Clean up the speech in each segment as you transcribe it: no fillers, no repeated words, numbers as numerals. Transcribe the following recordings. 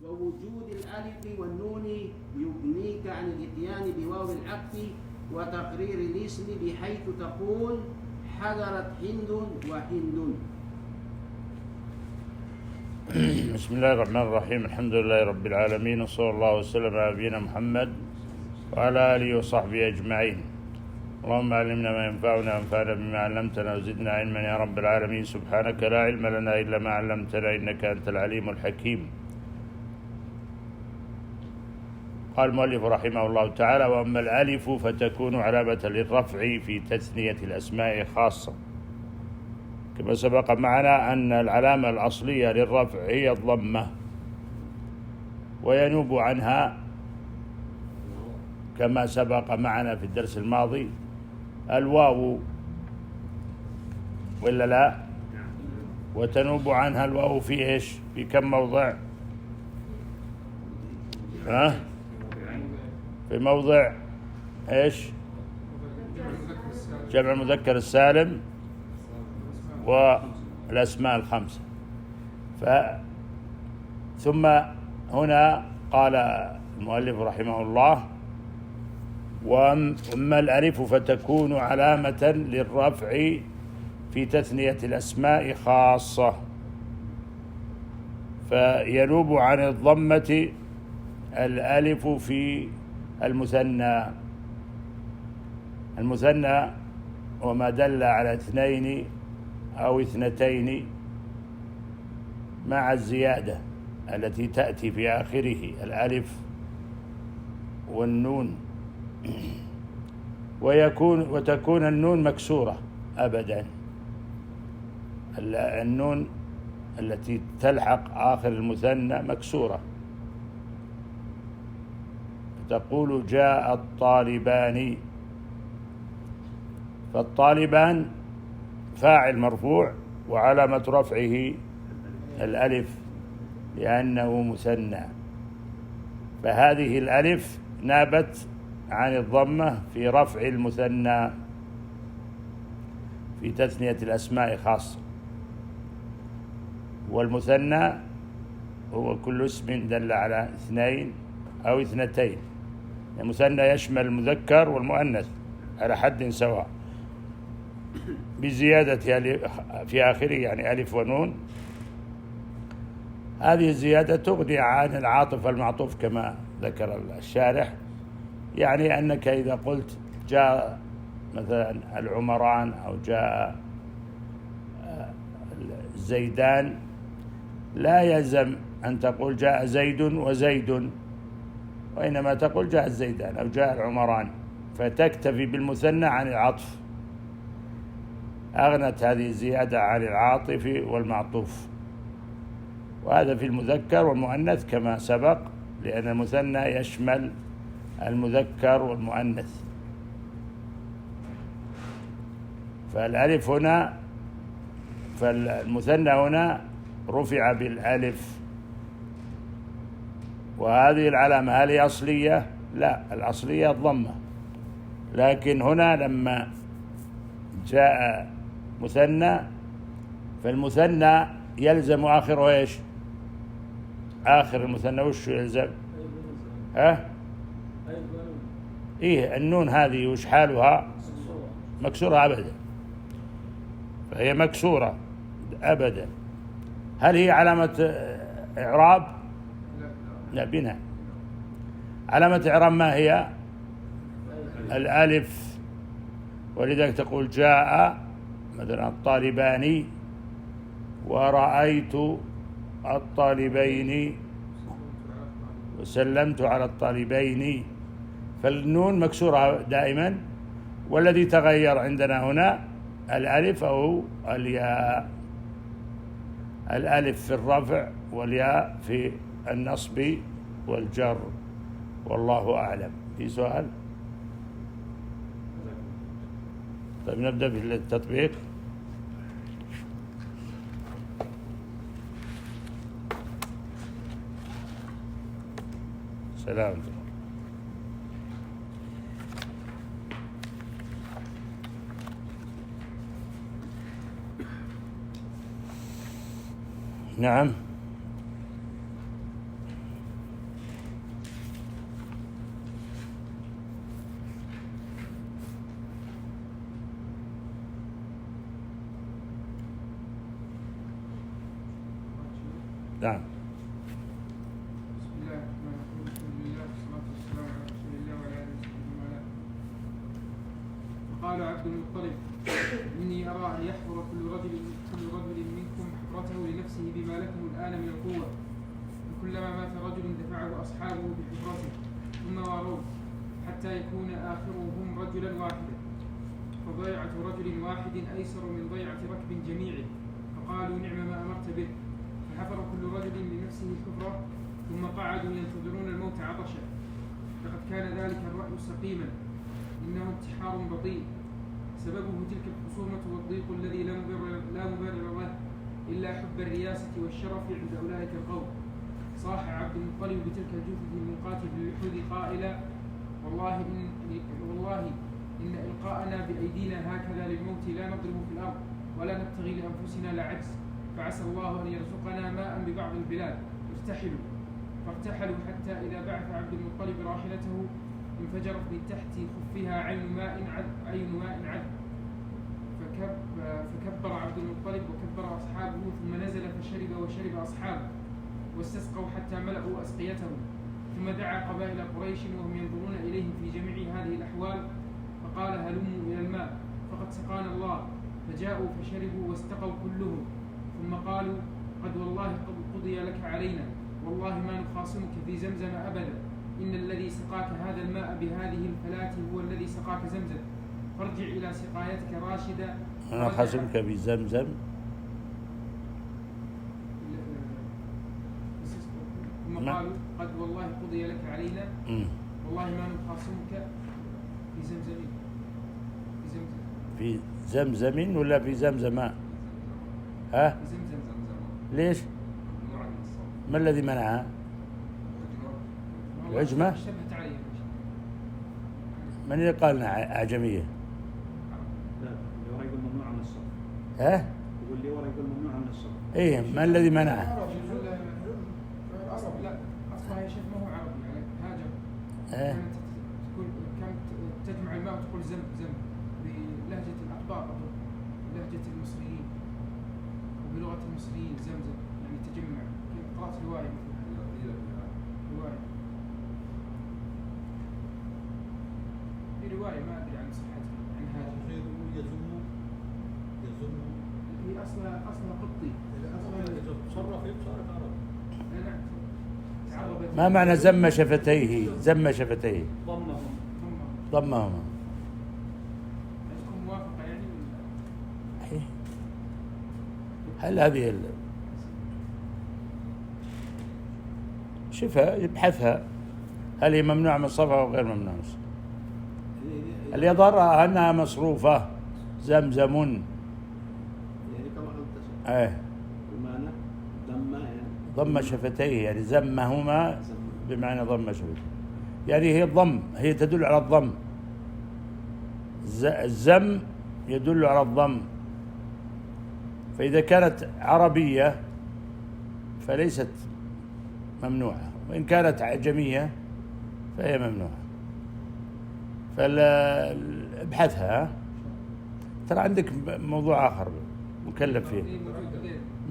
ووجود الألف والنون يغنيك عن الإتيان بواو العطف وتقرير الاسم بحيث تقول حضرت هند وهند. بسم الله الرحمن الرحيم. الحمد لله رب العالمين، وصلى الله وسلم على نبينا محمد وعلى آله وصحبه أجمعين. اللهم علمنا ما ينفعنا وانفعنا بما علمتنا وزدنا علما يا رب العالمين. سبحانك لا علم لنا إلا ما علمتنا إنك أنت العليم الحكيم. قال المؤلف رحمه الله تعالى: وأما الألف فتكون علامة للرفع في تثنية الأسماء خاصة، كما سبق معنا أن العلامة الأصلية للرفع هي الضمة، وينوب عنها كما سبق معنا في الدرس الماضي الواو، ولا لا؟ وتنوب عنها الواو في إيش؟ في كم موضع؟ في موضع إيش؟ جمع المذكر السالم والأسماء الخمسة. ثم هنا قال المؤلف رحمه الله: وأما الألف فتكون علامة للرفع في تثنية الأسماء خاصة، فينوب عن الضمة الألف في المثنى وما دل على اثنين أو اثنتين مع الزيادة التي تأتي في آخره الألف والنون، وتكون النون مكسورة أبدا. النون التي تلحق آخر المثنى مكسورة، تقول جاء الطالبان، فالطالبان فاعل مرفوع وعلامة رفعه الألف لأنه مثنى، فهذه الألف نابت عن الضمة في رفع المثنى في تثنية الأسماء خاصة. والمثنى هو كل اسم دل على اثنين أو اثنتين. المثنى يشمل المذكر والمؤنث على حد سواء بزيادة في آخره، يعني ألف ونون. هذه الزيادة تغني عن العاطف والمعطوف كما ذكر الشارح، يعني أنك إذا قلت جاء مثلا العمران أو جاء الزيدان لا يلزم أن تقول جاء زيد وزيد، وإنما تقول جاء الزيدان أو جاء العمران، فتكتفي بالمثنى عن العطف. أغنت هذه الزيادة عن العاطف والمعطوف، وهذا في المذكر والمؤنث كما سبق، لأن المثنى يشمل المذكر والمؤنث. فالألف هنا، فالمثنى هنا رفع بالألف، وهذه العلامة هل هي أصلية؟ لا، الأصلية الضمة، لكن هنا لما جاء مثنى فالمثنى يلزم آخره إيش؟ آخر المثنى وش يلزم؟ إيه النون هذه وش حالها؟ مكسورة أبدا، فهي مكسورة أبدا. هل هي علامة إعراب؟ لا، بناء. علامة إعراب ما هي؟ الألف، ولذلك تقول جاء مثلا الطالبان ورأيت الطالبين وسلمت على الطالبين، فالنون مكسورة دائما، والذي تغير عندنا هنا الألف أو الياء، الألف في الرفع والياء في النصب والجر، والله أعلم. في سؤال؟ طيب نبدأ بالتطبيق. سلام. نعم. نعم. بسم الله الرحمن الرحيم. الحمد لله والصلاة والسلام على رسول الله وعلى آله وصحبه ومن والاه. وقال عبد المطلب: إني أرى أن يحفر كل رجل منكم حفرته لنفسه بما لكم الآن من القوة، وكلما مات رجل دفعه أصحابه بحفرته ثم واروه حتى يكون آخرهم رجلا واحدا، فضيعة رجل واحد أيسر من ضيعة ركب جميعه. فقالوا: نعم ما أمرت به. فحفر كل رجل لنفسه حفرة ثم قعدوا ينتظرون الموت عطشا. لقد كان ذلك الرأي سقيما، إنه انتحار بطيء، سببه تلك الخصومة والضيق الذي لا مبرر له إلا حب الرياسة والشرف عند أولئك القوم. صاح عبد المطلب بتلك الجثث المنقاة باللحود قائلا: والله إن إلقاءنا بأيدينا هكذا للموت لا نضرب في الأرض ولا نبتغي لأنفسنا العجز، فعسى الله أن يرزقنا ماء ببعض البلاد. ارتحلوا. فارتحلوا حتى إذا بعث عبد المطلب راحلته انفجرت من تحت خفها عين ماء عذب. فكبر عبد المطلب وكبر أصحابه، ثم نزل فشرب وشرب أصحابه، واستسقوا حتى ملأوا أسقيتهم. ثم دعا قبائل قريش وهم ينظرون إليهم في جميع هذه الأحوال، فقال: هلموا إلى الماء فقد سقانا الله. فجاءوا فشربوا واستقوا كلهم، ثم قالوا: قد والله قد قضي لك علينا، والله ما نخاصمك في زمزم أبدا، إن الذي سقاك هذا الماء بهذه الفلاة هو الذي سقاك زمزم، فارجع إلى سقايتك راشدا. أنا خاصمك بزمزم. ثم قالوا: قد والله قضي لك علينا، والله ما نخاصمك في زمزم. في زمزم ولا في زمزم؟ ها؟ في زمزم. ليش؟ ما الذي منعها؟ العجمة؟ اشتبهت علي. من اللي قال انها اعجميه؟ لا، اللي ورا يقول ممنوع من الصرف. ها؟ يقول اللي ورا يقول ممنوع من الصرف. ايه، ما الذي منعها؟ لا، اصلها يا شيخ ما هو عربي، يعني هاجر. إيه؟ كانت تجمع الماء وتقول زم بلهجة الأطباق، لهجة المصريين وبلغة المصريين زمزم، يعني تجمع. قرأت رواية في رواية ما أدري عن صحتها عن هاجر. هي أصلها قبطي. ما معنى زم شفتيه؟ زم شفتيه ضمهما. عندكم موافقة يعني ولا؟ هل هذه شوفها يبحثها، هل هي ممنوعة من الصرف أو غير ممنوعة من الصرف؟ اللي يظهر أنها مصروفة زمزم. يعني كما قلت ايه، بمعنى ضم شفتيه، يعني زمهما بمعنى ضم شفتيه، يعني هي الضم، هي تدل على الضم. الزم يدل على الضم، فإذا كانت عربية فليست ممنوعة، وإن كانت عجمية فهي ممنوعة. فابحثها، ترى عندك موضوع آخر مكلف فيه،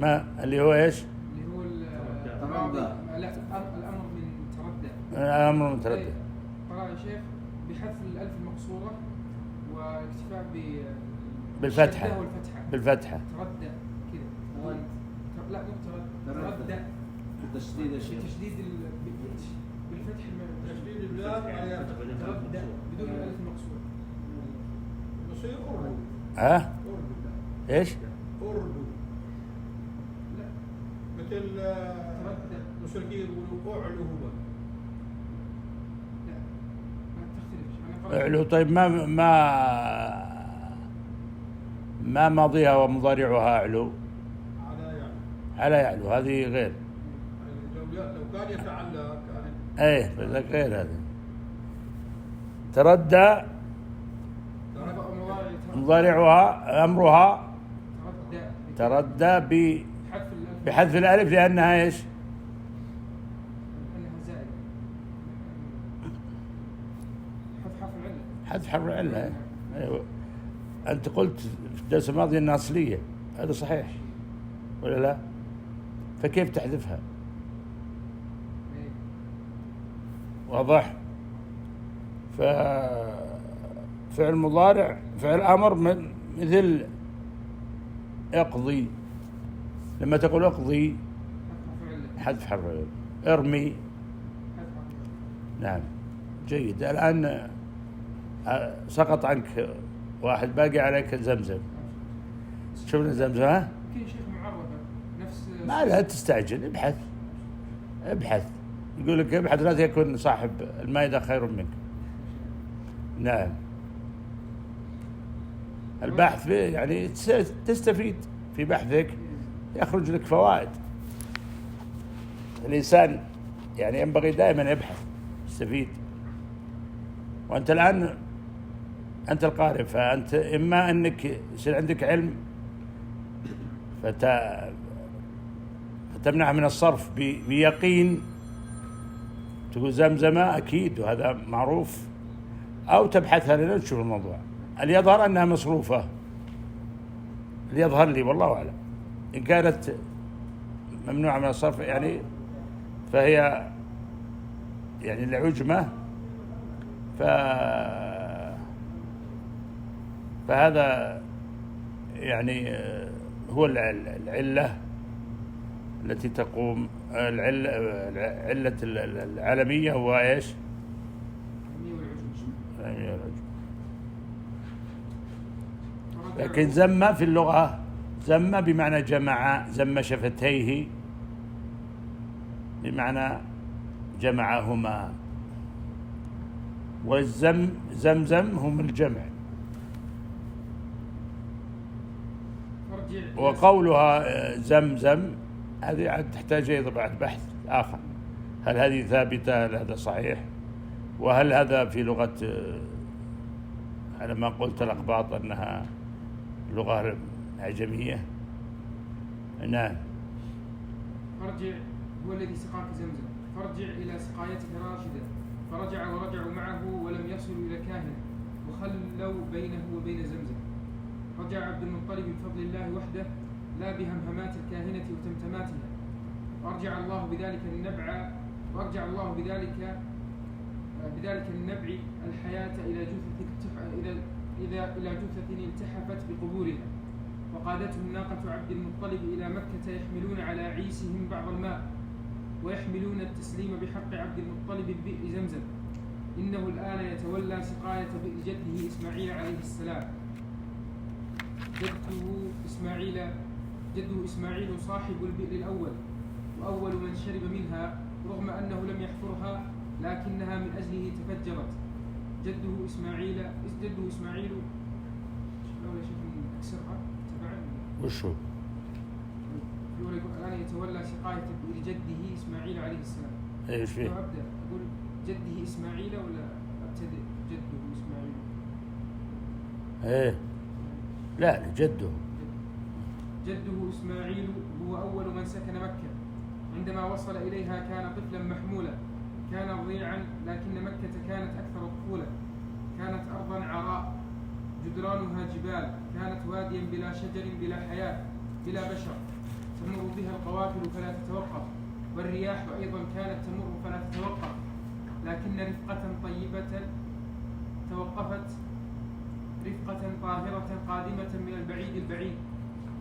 ما اللي هو إيش؟ اللي هو لا، الأمر من تردد. الأمر من تردد. قرأ يا شيخ بحذف الألف المقصورة واكتفاء بالفتحة. بالفتحة. تردد كذا. لا مو تردد. تشديد الشيء. تشديد بالفتح. تشديد البلاد تردد بدون الألف المقصورة. يصير أردو. ها؟ أردو. إيش؟ أردو. لا. مثل تردد. المشركين يقولوا أعلو هو. لا. ما تختلفش. اعلو. طيب ما ماضيها ومضارعها اعلو؟ على يعلو، هذه غير. لو كان يتعلق كان ايه، غير هذا. تردى مضارعها امرها تردى بحذف الالف لانها ايش؟ حذف حرف العله. أيوة. أنت قلت في الدرس الماضي أنها أصلية، هذا صحيح ولا لا؟ فكيف تحذفها؟ إيه. واضح؟ ففعل مضارع فعل أمر مثل اقضي. لما تقول اقضي حذف حرف العلة. ارمي. نعم جيد. الآن سقط عنك واحد، باقي عليك زمزم. شوفنا زمزم. ها؟ يمكن شيخ معرفة نفس ما لا تستعجل، ابحث. يقول لك ابحث لا يكون صاحب المائدة خير منك. نعم. البحث يعني تستفيد في بحثك، يخرج لك فوائد. الإنسان يعني ينبغي دائما يبحث يستفيد. وأنت الآن أنت القارئ، فأنت إما أنك يصير عندك علم فتمنع من الصرف بيقين، تقول زمزمة أكيد وهذا معروف، أو تبحثها لنا تشوف الموضوع. اللي يظهر أنها مصروفة، اللي يظهر لي والله أعلم. إن كانت ممنوعة من الصرف يعني فهي يعني العجمة، فهذا يعني هو العلة التي تقوم علة العالمية. هو إيش؟ العلمية والعجم. لكن زم في اللغة زم بمعنى جمع، زم شفتيه بمعنى جمعهما، زمزم هم الجمع. وقولها زمزم هذه تحتاج أيضا بعد بحث آخر، هل هذه ثابتة؟ هل هذا صحيح؟ وهل هذا في لغة على ما قلت الأقباط أنها لغة أعجمية؟ نعم. فرجع هو الذي سقاك زمزم، فارجع إلى سقايتك راشدا. فرجع ورجعوا معه ولم يصلوا إلى كاهن، وخلوا بينه وبين زمزم. رجع عبد المطلب بفضل الله وحده، لا بهمهمات الكاهنة وتمتماتها. وأرجع الله بذلك النبع الحياة إلى جثة التحفت بقبورها. وقادتهم ناقة عبد المطلب إلى مكة يحملون على عيسهم بعض الماء، ويحملون التسليم بحق عبد المطلب ببئر زمزم. إنه الآن يتولى سقاية بئر جده إسماعيل عليه السلام. جده إسماعيل صاحب البئر الأول، وأول من شرب منها، رغم أنه لم يحفرها لكنها من أجله تفجرت. جده إسماعيل لولا شيء من أكسرها تبعا. وشو؟ الآن يتولى سقاية بئر جده إسماعيل عليه السلام. إيش فيه؟ أبدأ أقول جده إسماعيل ولا أبتدئ جده إسماعيل؟ إيه لا جده إسماعيل هو أول من سكن مكة. عندما وصل إليها كان طفلا محمولا، كان رضيعا، لكن مكة كانت أكثر طفولة. كانت أرضا عراء جدرانها جبال، كانت واديا بلا شجر بلا حياة بلا بشر، تمر بها القوافل فلا تتوقف، والرياح أيضا كانت تمر فلا تتوقف، لكن رفقة طيبة توقفت، رفقة طاهرة قادمة من البعيد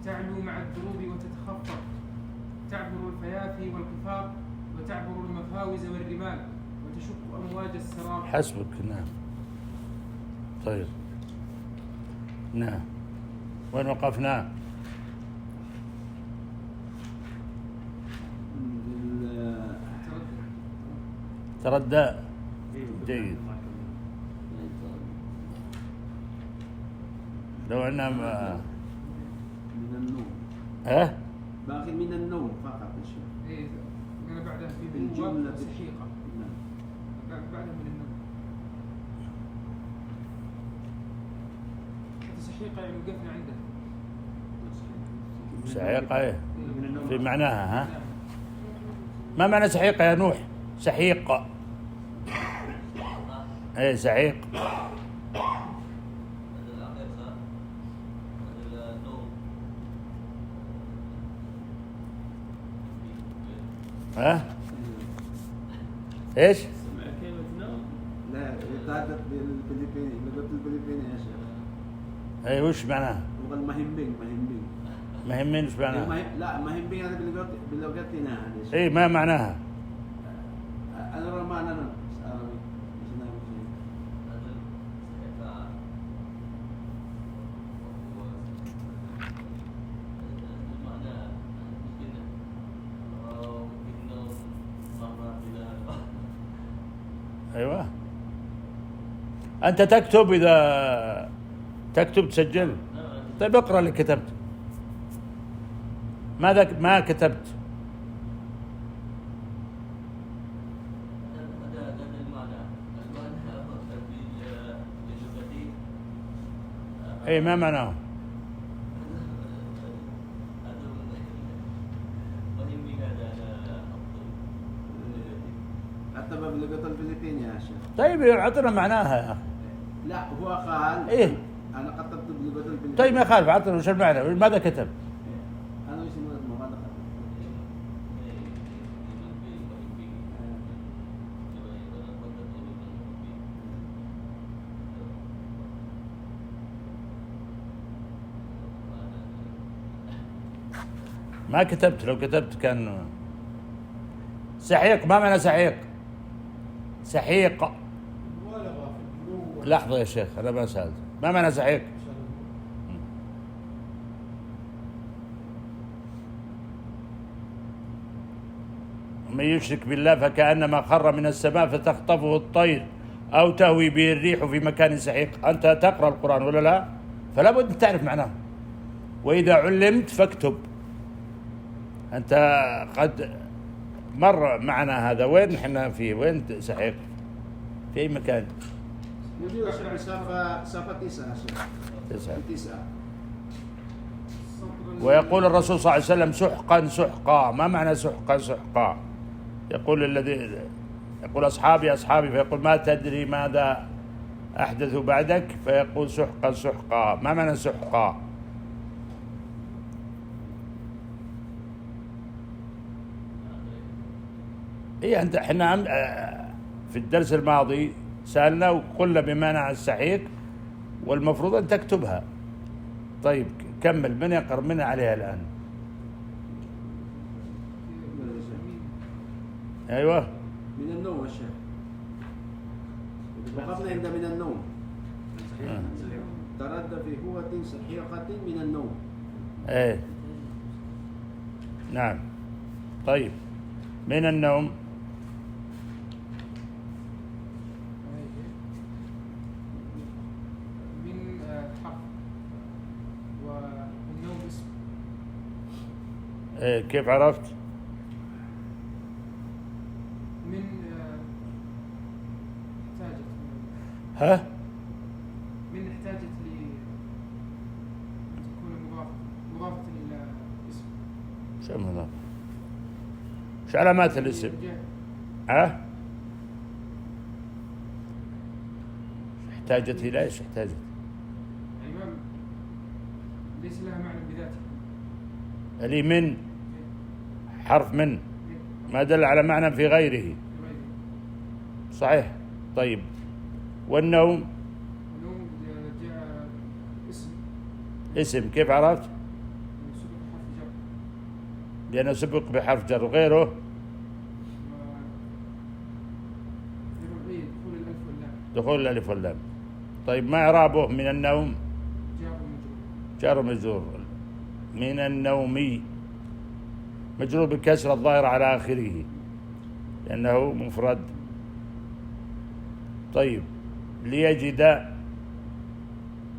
تعلو مع الدروب وتتخفض، تعبر الفيافي والقفار، وتعبر المفاوز والرمال، وتشق أمواج السراب. حسبك. نعم. طيب. نعم. وين وقفنا؟ تردى. جيد. لو أننا من النوم. باقي من النوم فقط يا شيخ. إيه أنا بعدها في بالجملة سحيقة. بعدها من النوم. سحيقة يعني وقفنا عنده. سحيقة إيه؟ في معناها ها؟ ما معنى سحيقة يا نوح؟ سحيق. إيه سحيق. ها؟ ايش؟ سمع كلمة نوم؟ لا يتحدث بالفلبيني، لغة الفلبيني يا شيخ. اي وش معناها؟ لغة المهمبين. مهمين وش معناها؟ لا مهمبين هذا بلغتنا هذا. اي ما معناها؟ أنا رمان أنا عربي. مش نعرف شيء. ايوه. انت تكتب اذا تكتب تسجل. طيب اقرا اللي كتبت. ماذا ما كتبت؟ اي ما معناه؟ حتى بلغة الفلبيني يا شيخ. طيب اعطنا معناها يا اخي. لا هو قال. إيه؟ أنا كتبت بلغة الفلبيني. طيب ما يخالف، اعطنا وش المعنى؟ ماذا كتب؟ أنا وش اسمه ماذا كتبت؟ ما كتبت، لو كتبت كان سحيق. ما معنى سحيق؟ سحيق. مبالغة في البلوغ. لحظة يا شيخ أنا ما سألت. ما معنى سحيق؟ من يشرك بالله فكأنما خر من السماء فتخطفه الطير أو تهوي به الريح في مكان سحيق. أنت تقرأ القرآن ولا لا؟ فلا بد أن تعرف معناه. وإذا علمت فاكتب. أنت قد مر معنا هذا. وين احنا فيه؟ وين سحيق؟ في أي مكان؟ موجود صفة 9 شيخ. 9. ويقول الرسول صلى الله عليه وسلم سحقا سحقا. ما معنى سحقا سحقا؟ يقول أصحابي فيقول ما تدري ماذا أحدث بعدك؟ فيقول سحقا سحقا. ما معنى سحقا؟ إيه أنت إحنا في الدرس الماضي سألنا وقلنا بمعنى السحيق والمفروض أن تكتبها. طيب كمل. من يقرأ من عليها الآن؟ أيوة. من النوم يا شيخ. وقفنا عند من النوم. تردد في هوة سحيقة من النوم. ايه نعم. طيب من النوم من حرف والنوم اسم. ايه كيف عرفت؟ من احتاجت ها؟ من احتاجت أن تكون مضافة إلى اسم. شو مضاف؟ شو علامات الاسم؟ ها؟ احتاجت إلى ايش احتاجت؟ يعني ما ليس لها معنى بذاتها. اللي من حرف من ما دل على معنى في غيره. صحيح. طيب والنوم؟ النوم جاء اسم. اسم. كيف عرفت؟ سبق حرف جر. لأنه سبق بحرف جر. وغيره؟ دخول الألف واللام. طيب ما إعرابه من النوم؟ جار ومجرور. من النوم مجرور بالكسرة الظاهرة على آخره لأنه مفرد. طيب ليجد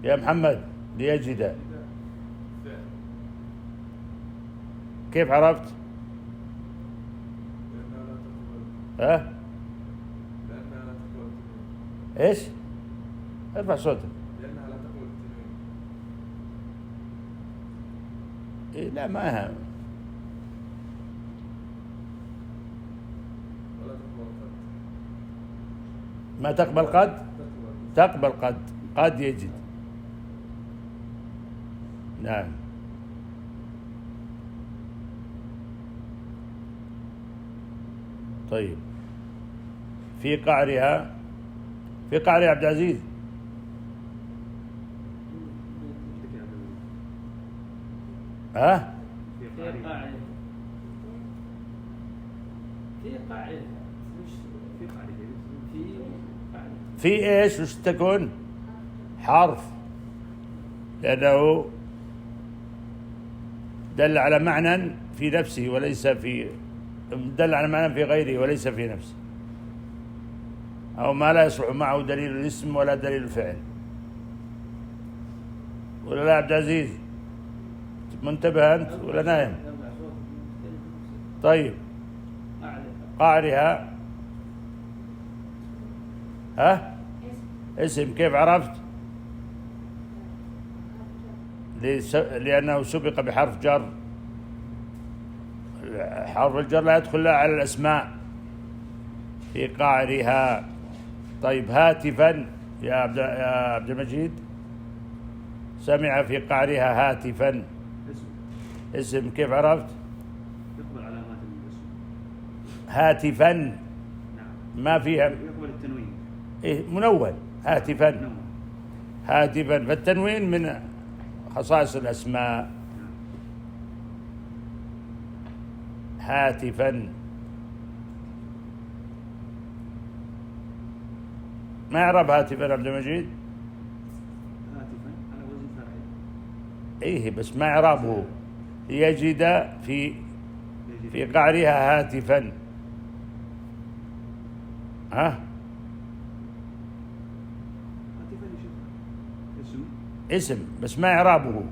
يا محمد. ليجد كيف عرفت؟ ها؟ ايش؟ ارفع صوتك. لأنها لا تقول التنوين. إيه لا ما هم. ولا تقبل قد. ما تقبل قد؟ تقبل قد. قد يجد. نعم. طيب في قعرها عبد العزيز. ها؟ في في قعرها. قاعدة في قاعدة مش في قعرها. في قاعدة في ايش وش تكون؟ حرف، لأنه دل على معنى في نفسه وليس في، دل على معنى في غيره وليس في نفسه، أو ما لا يصلح معه دليل الاسم ولا دليل الفعل. ولا لا عبد العزيز؟ منتبه أنت ولا نايم؟ طيب قعرها ها؟ اسم. كيف عرفت؟ لأنه سبق بحرف جر. حرف الجر لا يدخل لا على الأسماء. في قعرها. طيب هاتفا يا عبد المجيد، سمع في قعرها هاتفا، اسم. كيف عرفت؟ يقبل علامات الاسم. هاتفا نعم. ما فيها يقبل التنوين. إيه منون. هاتفا نعم. هاتفا، فالتنوين من خصائص الأسماء. هاتفا. ما يعرف هاتفا عبد المجيد؟ هاتفا على وزن فاعل. إيه بس ما إعرابه. يجد في قعرها هاتفا. ها؟ هاتفا يشوف اسم. اسم بس ما إعرابه.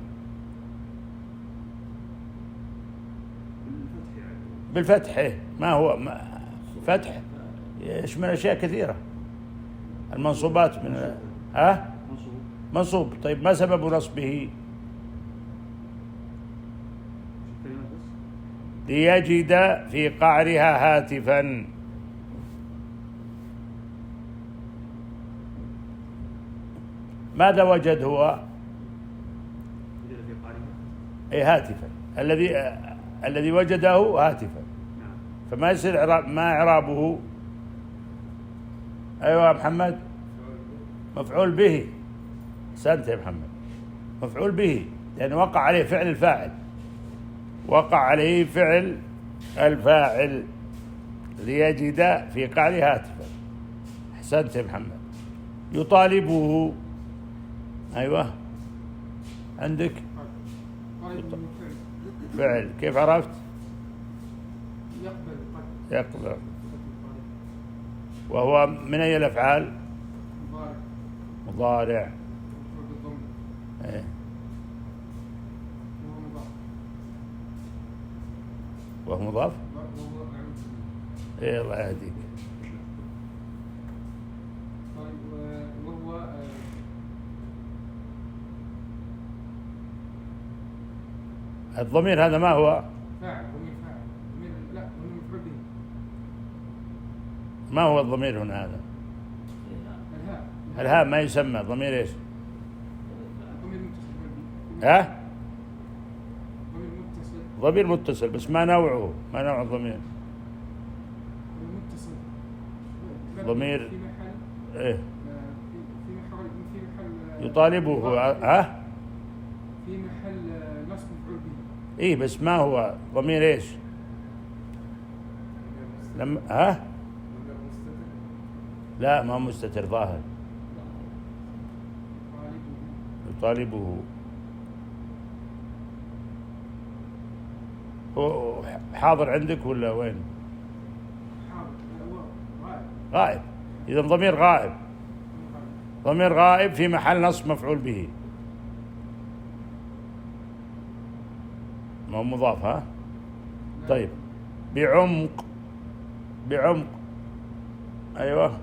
بالفتح يعني. بالفتح. إيه ما هو فتح يشمل أشياء كثيرة. المنصوبات من ها؟ منصوب. منصوب. طيب ما سبب نصبه؟ كلمة بس. ليجد في قعرها هاتفا. ماذا وجد هو؟ وجد في قعرها. أي هاتفا. الذي وجده هاتفا. نعم. فما يصير ما إعرابه؟ أيوة يا محمد. مفعول به. أحسنت يا محمد. مفعول به لأن وقع عليه فعل الفاعل. وقع عليه فعل الفاعل. ليجد في قعره هاتفا. أحسنت يا محمد. يطالبه. أيوة عندك طالب من فعل فعل. كيف عرفت؟ يقبل قد يقبل. وهو من أي الأفعال؟ مضارع مضارع. مفعول بالضم إيه. وهو مضاف وهو مضاف. وهو معروف. إيه الله يهديك. طيب وهو الضمير هذا ما هو؟ فاعل. ضمير فاعل. ضمير لا ضمير مفعول به. ما هو الضمير هنا هذا؟ الهاء الهاء ما يسمى ضمير ايش؟ ضمير متصل. ها؟ ضمير متصل. ضمير متصل بس ما نوعه؟ ما نوع الضمير؟ ضمير متصل. ضمير في محل ايه في محل يطالبه. ها؟ في محل نصب مفعول به. ايه بس ما هو ضمير ايش؟ لما ها؟ لا ما هو مستتر ظاهر. يطالبه. هو حاضر عندك ولا وين؟ حاضر. غائب. غائب. إذا ضمير غائب. ضمير غائب في محل نصب مفعول به. ما هو مضاف. ها؟ طيب بعمق. أيوة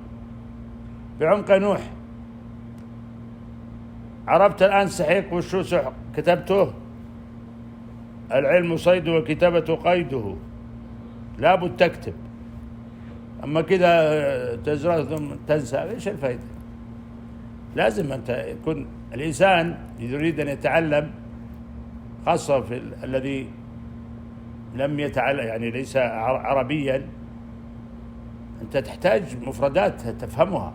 بعمق نوح. عرفت الآن سحيق وشو سحق؟ كتبته. العلم صيد وكتابة قيده. لابد تكتب. أما كذا تزرع ثم تنسى إيش الفائدة؟ لازم أنت يكون الإنسان يريد أن يتعلم، خاصة في الذي لم يتعلم يعني ليس عربيا أنت تحتاج مفردات تفهمها،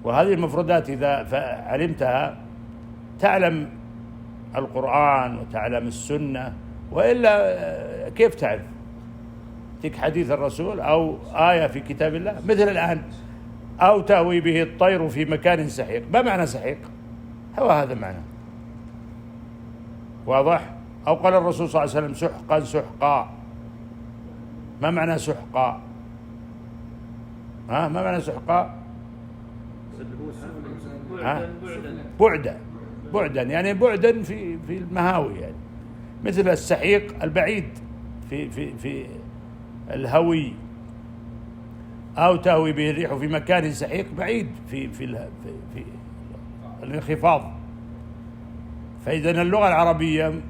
وهذه المفردات إذا علمتها تعلم القرآن وتعلم السنة، وإلا كيف تعرف؟ تك حديث الرسول أو آية في كتاب الله، مثل الآن أو تهوي به الطير في مكان سحيق. ما معنى سحيق؟ هو هذا معنى، واضح؟ أو قال الرسول صلى الله عليه وسلم سحقا سحقا. ما معنى سحقا؟ ما معنى سحقا؟ بعدا يعني بعدا في المهاوي، يعني مثل السحيق البعيد في الهوي. أو تهوي به الريح في مكان سحيق بعيد في الانخفاض. فإذا اللغة العربية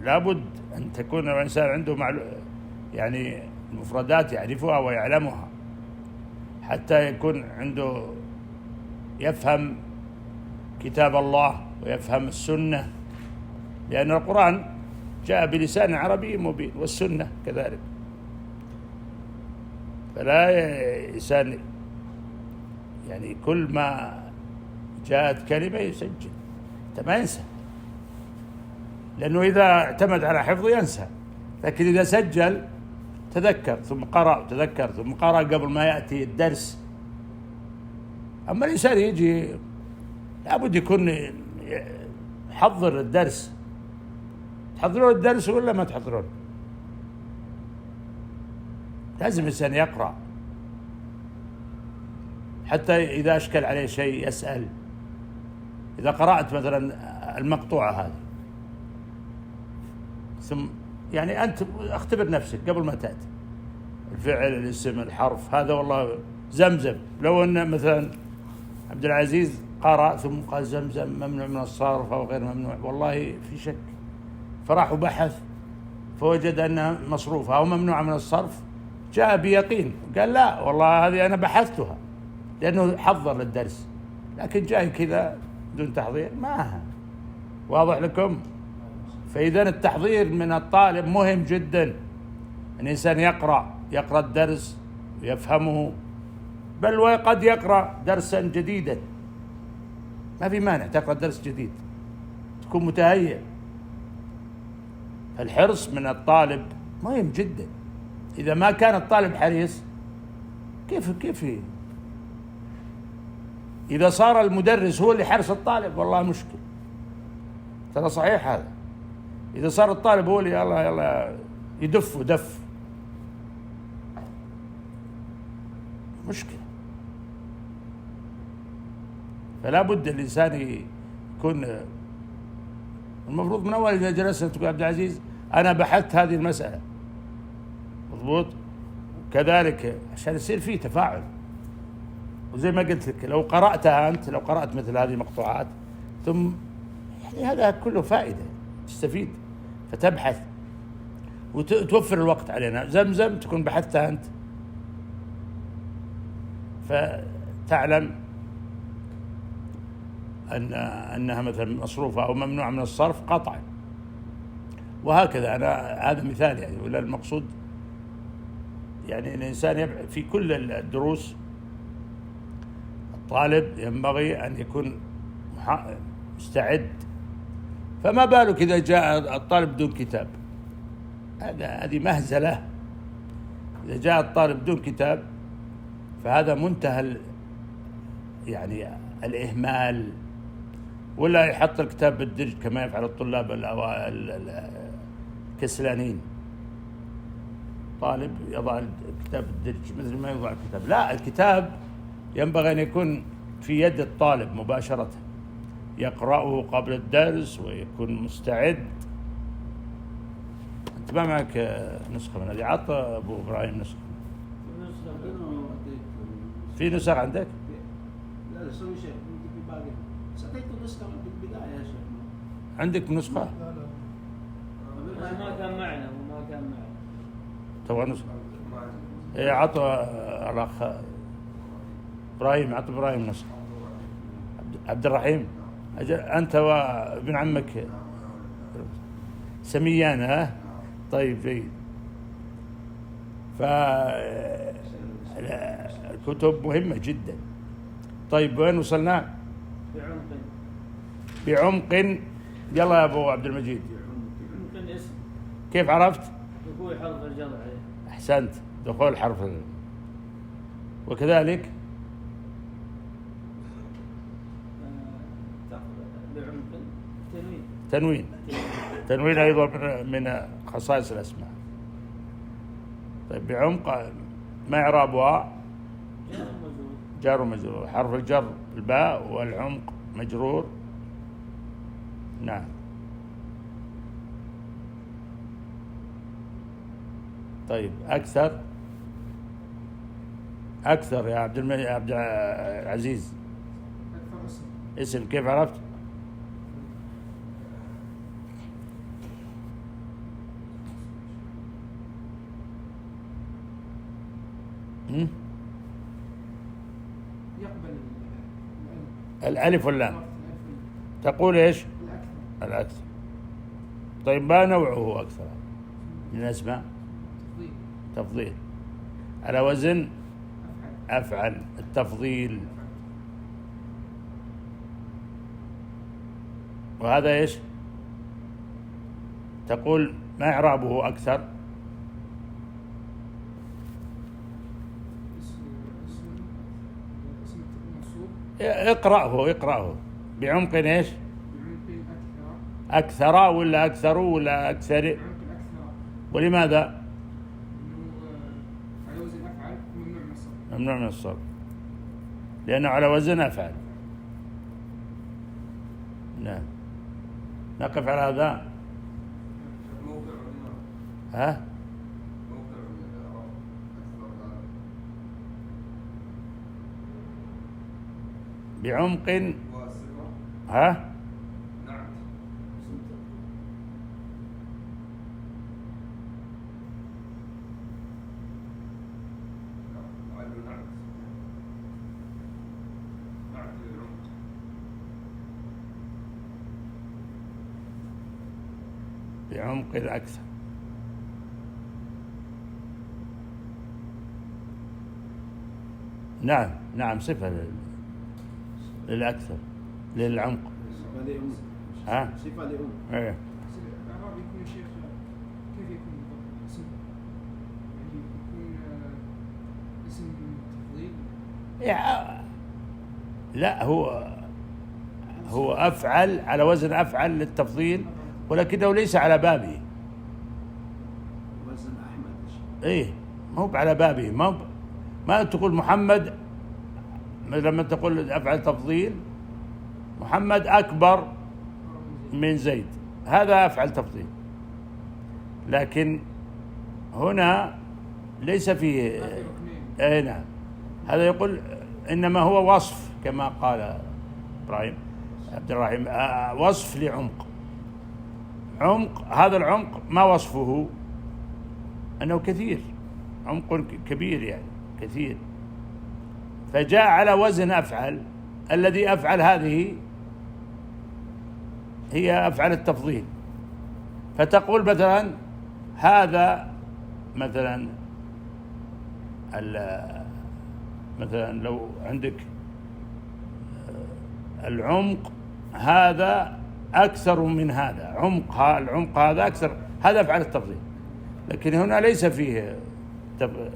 لابد أن تكون الإنسان عنده يعني المفردات يعرفها ويعلمها، حتى يكون عنده يفهم كتاب الله ويفهم السنة، لأن القرآن جاء بلسان عربي مبين والسنة كذلك. فلا إنسان يعني كل ما جاءت كلمة يسجل، أنت ما ينسى، لأنه إذا اعتمد على حفظه ينسى، لكن إذا سجل تذكر ثم قرأ، تذكر ثم قرأ قبل ما يأتي الدرس. أما الإنسان يجي لابد يكون يحضر الدرس. تحضرون الدرس ولا ما تحضرون؟ لازم الإنسان يقرأ، حتى إذا أشكل عليه شيء يسأل. إذا قرأت مثلا المقطوعة هذه ثم يعني أنت اختبر نفسك قبل ما تأتي الفعل الاسم الحرف هذا. والله زمزم، لو أن مثلا عبد العزيز قرأ ثم قال زمزم ممنوع من الصرف أو غير ممنوع، والله في شك، فراح وبحث فوجد أنها مصروفة أو ممنوعة من الصرف، جاء بيقين قال لا والله هذه أنا بحثتها، لأنه حضر للدرس. لكن جاي كذا بدون تحضير ما واضح لكم. فإذا التحضير من الطالب مهم جدا، أن الإنسان يقرأ الدرس ويفهمه، بل وقد يقرأ درسا جديدا، ما في مانع تقرأ درس جديد تكون متهيئ. فالحرص من الطالب مهم جدا. إذا ما كان الطالب حريص كيف إذا صار المدرس هو اللي حرص الطالب والله مشكل. ترى صحيح هذا. إذا صار الطالب هو اللي يلا يدف مشكلة. فلا بد الإنسان يكون المفروض من أول إذا جلسنا تقول عبد العزيز أنا بحثت هذه المسألة، مضبوط، كذلك عشان يصير فيه تفاعل. وزي ما قلت لك لو قرأتها أنت، لو قرأت مثل هذه المقطوعات ثم يعني هذا كله فائدة، تستفيد فتبحث وتوفر الوقت علينا. زمزم تكون بحثتها أنت فتعلم أنها مثلا مصروفة أو ممنوعة من الصرف قطعا، وهكذا. هذا مثال يعني، ولا المقصود يعني الإنسان في كل الدروس الطالب ينبغي أن يكون مستعد. فما بالك إذا جاء الطالب بدون كتاب، هذه مهزلة. إذا جاء الطالب بدون كتاب فهذا منتهى يعني الإهمال. ولا يحط الكتاب بالدرج كما يفعل الطلاب الكسلانين، طالب يضع الكتاب بالدرج مثل ما يضع الكتاب. لا، الكتاب ينبغي أن يكون في يد الطالب مباشرة، يقرأه قبل الدرس ويكون مستعد. أنت ما معك نسخة من هذه؟ عط أبو إبراهيم نسخة. في نسخ عندك؟ لا سوي شيء في باقي. سأعطيك نسخة في البداية يا شيخ. عندك نسخة؟ ما كان معنا تو نسخة. إيه عط الأخ إبراهيم، عط إبراهيم نسخة. عبد الرحيم أنت وابن عمك سميان، ها؟ طيب جيد. كتب مهمة جدا. طيب وين وصلنا؟ بعمق. بعمق. يلا يا أبو عبد المجيد. بعمق اسم. كيف عرفت؟ دخول حرف الجر عليه. أحسنت، دخول حرف وكذلك بعمق تنوين. تنوين. تنوين أيضا من خصائص الأسماء. طيب بعمق ما إعرابها؟ جار مجرور. جار ومجرور. حرف الجر الباء والعمق مجرور. نعم. طيب أكثر. أكثر يا عبد العزيز. أكثر اسم. اسم كيف عرفت؟ هم؟ يقبل الألف واللام. الألف. تقول إيش؟ الأكثر. الأكثر. طيب ما نوعه أكثر من الأسماء؟ تفضيل. تفضيل على وزن أفعل. أفعل. التفضيل. وهذا إيش؟ تقول ما إعرابه أكثر؟ اسم منصوب. اقرأه بعمق إيش؟ بعمق أكثر ولا أكثر ولا أكثر؟ بعمق أكثر. ولماذا؟ إنه على وزن أفعل ممنوع من الصرف. ممنوع من الصرف لأنه على وزن أفعل. نعم. نقف على هذا. موقع الإمام. ها؟ موقع الإعراب أكثر بعمق. واسرة. ها؟ نعت. محل نعت. نعت للعمق. بعمق أكثر. نعم نعم صفة للأكثر للعمق. صفة لأم. ها؟ صفة لأم. إيه. الإعراب يكون يا شيخ كيف يكون بالضبط؟ اسم يعني يكون اسم تفضيل. لا هو أفعل على وزن أفعل للتفضيل ولكنه ليس على بابه. وزن أحمد. إيه ما هو على بابه. ما تقول محمد لما تقول أفعل تفضيل محمد أكبر من زيد، هذا أفعل تفضيل. لكن هنا ليس فيه. اي نعم. هذا يقول انما هو وصف كما قال ابراهيم عبد الرحيم. وصف لعمق. عمق. هذا العمق ما وصفه؟ انه كثير. عمق كبير يعني كثير. فجاء على وزن افعل. الذي افعل هذه هي افعل التفضيل. فتقول مثلا هذا مثلا لو عندك العمق هذا أكثر من هذا. العمق هذا أكثر. هذا أفعل التفضيل. لكن هنا ليس فيه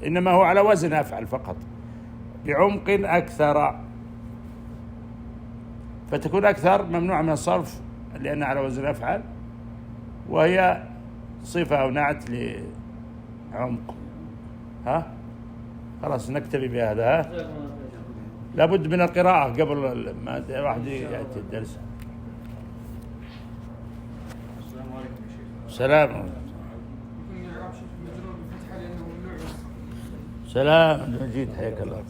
إنما هو على وزن أفعل فقط. بعمق أكثر. فتكون أكثر ممنوع من الصرف لأنها على وزن أفعل وهي صفة أو نعت لعمق. ها؟ خلاص نكتفي بهذا. ها؟ لابد من القراءة قبل ما واحد يأتي الدرس. السلام عليكم يا شيخ. سلام. يكون إعراب شيخ مجرور بالفتحة لأنه ممنوع من الصرف. سلام. مجيد حياك الله.